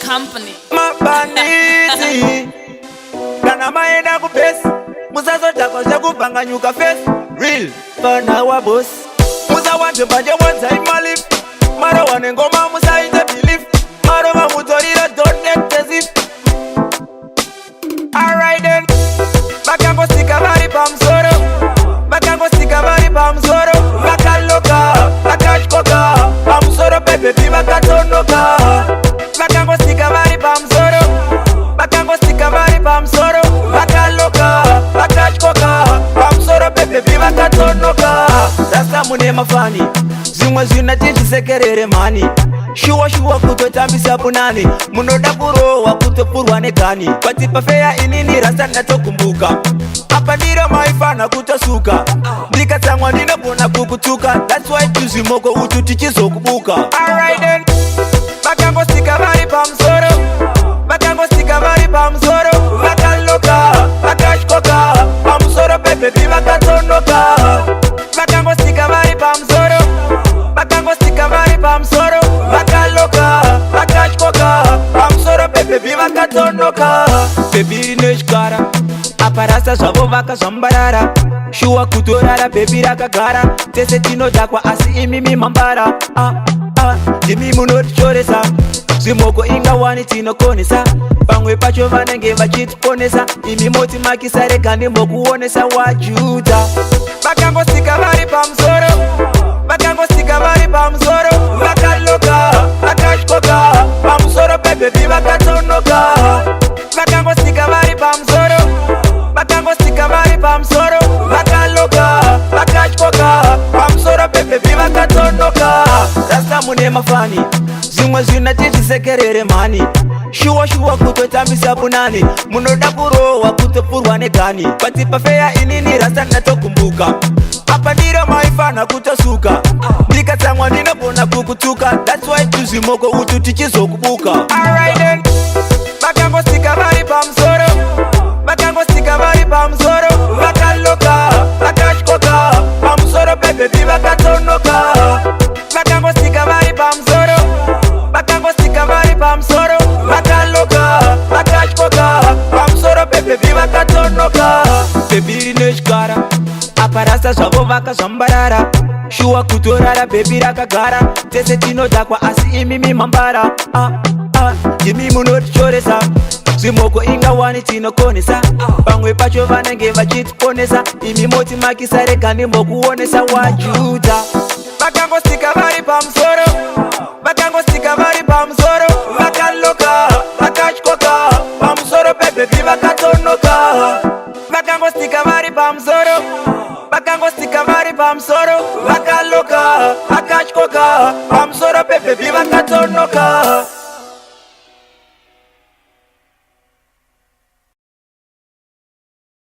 company. Mabanizi kana maenda kupesi muzazo chako chakupanganyuka face real pana wa boss muza wanje banje wanza imali mara wane ngoma musaite belief mara mamutorira don't get as alright then bakango stika bari pamsoro bakango stika bari pamsoro bakaloka bakashkoka pamsoro pepe biba katonoka bakango stika bari pamsoro bakango stika bari pamsoro bakaloka bakashkoka pamsoro pepe biba katonoka sasa mune mafani zimwe zinatichisekerere mani shuwa kutotambisa punani munoda kurowa kutopurwa negani kwatipa feya inini rasa natokumbuka apa ndiro maifana kutosuka ndikatsamwa ndinogona kukutuka that's why tuzimoko utu tichizokubuka alright then bakango stika bari pamsoro bakango stika bari pamsoro bakaloka bakashkoka pamsoro pepe biba katonoka bakango stika bari pamsoro bakango stika bari pamsoro bakaloka bakashkoka pamsoro pepe biba katonoka bebi neshkara aparasa zvavo vakazvambarara shuwa kutorara bebi rakagara tese tinodhakwa asi imimi mambara ndimi munotichoresa zvimoko ingawani tinokonesa pamwe pacho vanenge vachitiponesa imi moti makisa rega ndimbokuonesa wajuda bakangosika vari pamsoro bakangosika vari pamsoro vakaloka vakashkoka pamsoro pebebi vakatonoka vakangosika vari pamsoro bakangosika vari pamsoro vakaloka vakashkoka pamsoro pebebi vakatonoka rasta mune mafani zvimwe zvinatichisekerere mani shuwa kutotambisa punani munoda kurowa kutopurwa negani kwatipa feya inini rasta natokumbuka apa ndiro maifana kutosuka ndikatsamwa ndinogona kukutuka that's why tuzimoko utu tichizokubuka alright then bakangosika vari pamsoro bakangosika vari pamsoro vakaloka vakashkoka pamsoro pebebi vakatonoka bakangosika vari pamsoro bakangosika vari pamsoro vakaloka vakashkoka pamsoro pebebi vakatonoka bebi neshkara aparasa zvavo vakazvambarara shuwa kutorara bebi rakagara tese tinodhakwa asi imimi mambara imi munotichoresa zvimoko ingawani tinokonesa pamwe pacho vanenge vachitiponesa imi moti makisa rega ndimbokuonesa wajuda vakangosika vari pamsoro vakangosika vari pamsoro vakaloka vakashkoka pamsoro pebebi vakatonoka vakangosika vari pamsoro vakangosika vari pamsoro vakaloka vakashkoka pamsoro pebebi vakatonoka